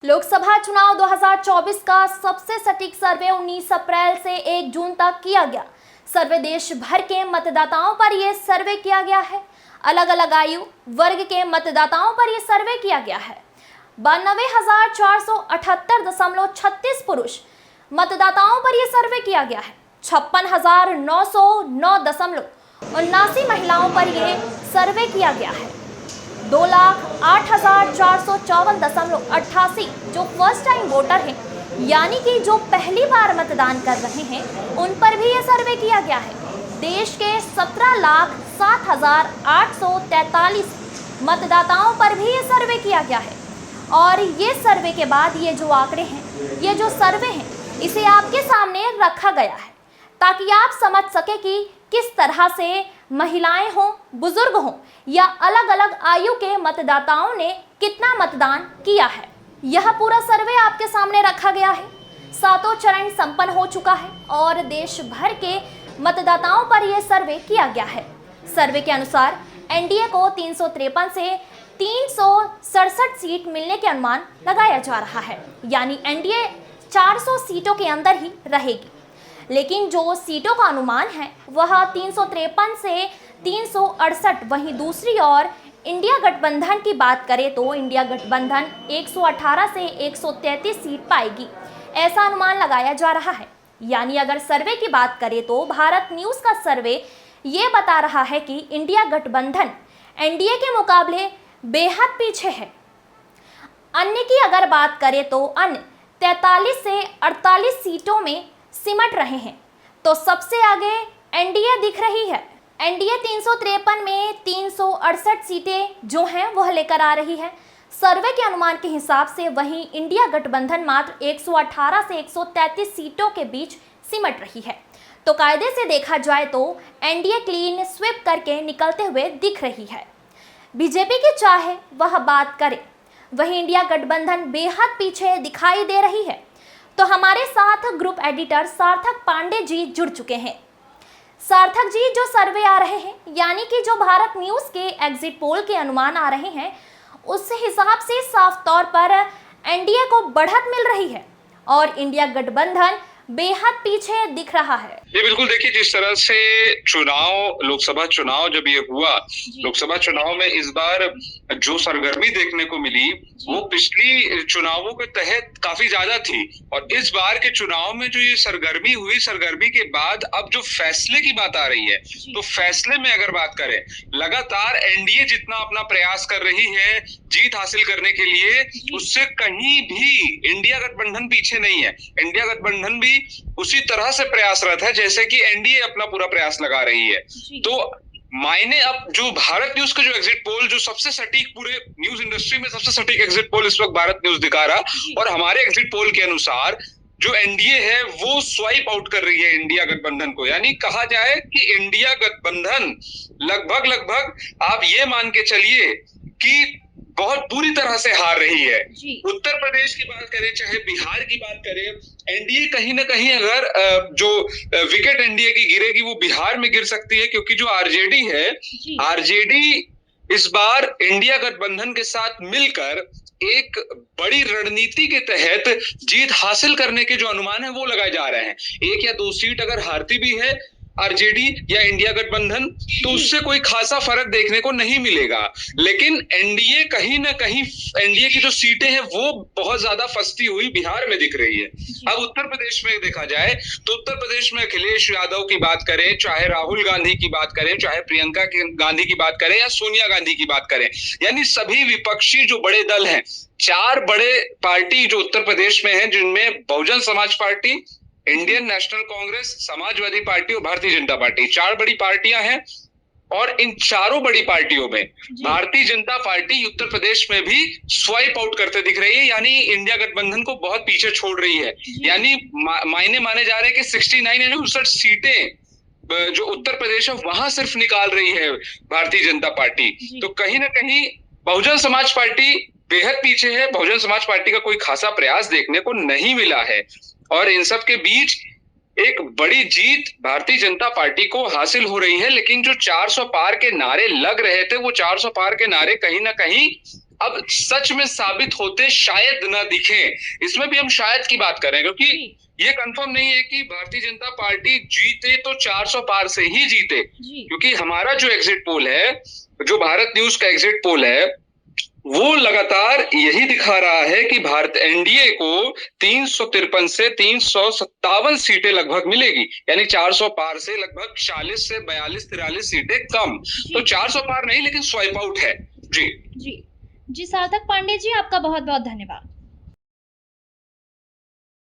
लोकसभा चुनाव 2024 का सबसे सटीक सर्वे 19 अप्रैल से 1 जून तक किया गया। सर्वे देश भर के मतदाताओं पर यह सर्वे किया गया है। अलग अलग आयु वर्ग के मतदाताओं पर यह सर्वे किया गया है। 92,478.36 पुरुष मतदाताओं पर यह सर्वे किया गया है। 56,909.79 महिलाओं पर यह सर्वे किया गया है। 2,08,454.88 जो फर्स्ट टाइम वोटर हैं, यानी कि जो पहली बार मतदान कर रहे हैं, उन पर भी ये सर्वे किया गया है। देश के 17,07,843 मतदाताओं पर भी ये सर्वे किया गया है। और ये सर्वे के बाद ये जो आंकड़े हैं, ये जो सर्वे हैं, इसे आपके सामने रखा गया है ताकि आप समझ सके कि किस तरह से महिलाएं हों, बुजुर्ग हों या अलग अलग आयु के मतदाताओं ने कितना मतदान किया है। यह पूरा सर्वे आपके सामने रखा गया है। सातों चरण संपन्न हो चुका है और देश भर के मतदाताओं पर यह सर्वे किया गया है। सर्वे के अनुसार एनडीए को 353 से 367 सीट मिलने के अनुमान लगाया जा रहा है, यानी एनडीए 400 सीटों के अंदर ही रहेगी। लेकिन जो सीटों का अनुमान है वह 353 से 368। वहीं दूसरी ओर इंडिया गठबंधन की बात करें तो इंडिया गठबंधन 118 से 133 सीट पाएगी, ऐसा अनुमान लगाया जा रहा है। यानी अगर सर्वे की बात करें तो भारत न्यूज़ का सर्वे ये बता रहा है कि इंडिया गठबंधन एनडीए के मुकाबले बेहद पीछे है। अन्य की अगर बात करें तो अन्य 43 से 48 सीटों में सिमट रहे हैं, तो सबसे आगे एनडीए दिख रही है। एनडीए 353 में 368 सीटें जो हैं वह लेकर आ रही है सर्वे के अनुमान के हिसाब से। वहीं इंडिया गठबंधन मात्र 118 से 133 सीटों के बीच सिमट रही है। तो कायदे से देखा जाए तो एनडीए क्लीन स्वीप करके निकलते हुए दिख रही है। बीजेपी की चाहे वह बात करे, वहीं इंडिया गठबंधन बेहद पीछे दिखाई दे रही है। तो हमारे साथ ग्रुप एडिटर सार्थक पांडे जी जुड़ चुके हैं। सार्थक जी, जो सर्वे आ रहे हैं, यानी कि जो भारत न्यूज़ के एग्जिट पोल के अनुमान आ रहे हैं, उस हिसाब से साफ तौर पर एनडीए को बढ़त मिल रही है और इंडिया गठबंधन बेहद पीछे दिख रहा है। ये बिल्कुल देखिए, जिस तरह से लोकसभा चुनाव जब ये हुआ, लोकसभा चुनाव में इस बार जो सरगर्मी देखने को मिली वो पिछली चुनावों के तहत काफी ज्यादा थी। और इस बार के चुनाव में जो ये सरगर्मी हुई, सरगर्मी के बाद अब जो फैसले की बात आ रही है, तो फैसले में अगर बात करें, लगातार एनडीए जितना अपना प्रयास कर रही है जीत हासिल करने के लिए, उससे कहीं भी इंडिया गठबंधन पीछे नहीं है। इंडिया गठबंधन भी उसी तरह से प्रयासरत है जैसे कि एनडीए अपना पूरा प्रयास लगा रही है। तो मायने अब जो भारत न्यूज का जो एग्जिट पोल, जो सबसे सटीक पूरे न्यूज इंडस्ट्री में सबसे सटीक एग्जिट पोल इस वक्त भारत न्यूज दिखा रहा, और हमारे एग्जिट पोल के अनुसार जो एनडीए है वो स्वाइप आउट कर रही है इंडिया गठबंधन को। यानी कहा जाए कि इंडिया गठबंधन लगभग आप ये मान के चलिए कि बहुत बुरी तरह से हार रही है। उत्तर प्रदेश की बात करें, चाहे बिहार की बात करें, एनडीए कहीं ना कहीं अगर जो विकेट एनडीए की गिरेगी वो बिहार में गिर सकती है, क्योंकि जो आरजेडी है, आरजेडी इस बार इंडिया गठबंधन के साथ मिलकर एक बड़ी रणनीति के तहत जीत हासिल करने के जो अनुमान है वो लगाए जा रहे हैं। 1 या 2 सीट अगर हारती भी है आरजेडी या इंडिया गठबंधन, तो उससे कोई खासा फर्क देखने को नहीं मिलेगा। लेकिन एनडीए कहीं ना कहीं, एनडीए की जो सीटें हैं वो बहुत ज्यादा फंसती हुई बिहार में दिख रही है। अब उत्तर प्रदेश में देखा जाए तो उत्तर प्रदेश में अखिलेश यादव की बात करें, चाहे राहुल गांधी की बात करें, चाहे प्रियंका गांधी की बात करें या सोनिया गांधी की बात करें, यानी सभी विपक्षी जो बड़े दल हैं, 4 बड़े पार्टी जो उत्तर प्रदेश में है, जिनमें Bahujan Samaj party, Indian national Congress, Samajwadi party और भारतीय जनता पार्टी, 4 बड़ी पार्टियां हैं। और इन चारों बड़ी पार्टियों में भारतीय जनता पार्टी उत्तर प्रदेश में भी स्वाइप आउट करते दिख रही है, यानी इंडिया गठबंधन को बहुत पीछे छोड़ रही है। यानी मायने माने जा रहे हैं कि 69 यानी 69 सीटें जो उत्तर प्रदेश है वहां सिर्फ निकाल रही है भारतीय जनता पार्टी। तो कहीं ना कहीं बहुजन समाज पार्टी बेहद पीछे है। बहुजन समाज पार्टी का कोई खासा प्रयास देखने को नहीं मिला है और इन सब के बीच एक बड़ी जीत भारतीय जनता पार्टी को हासिल हो रही है। लेकिन जो 400 पार के नारे लग रहे थे, वो 400 पार के नारे कहीं ना कहीं अब सच में साबित होते शायद न दिखें। इसमें भी हम शायद की बात करें, क्योंकि ये कंफर्म नहीं है कि भारतीय जनता पार्टी जीते तो 400 पार से ही जीते, क्योंकि हमारा जो एग्जिट पोल है, जो भारत न्यूज का एग्जिट पोल है, वो लगातार यही दिखा रहा है कि भारत एनडीए को 353 से 357 सीटें लगभग मिलेगी, यानी 400 पार से लगभग 40 से 42-43 सीटें कम। तो 400 पार नहीं, लेकिन स्वाइप आउट है। जी जी सार्थक पांडे जी, आपका बहुत बहुत धन्यवाद।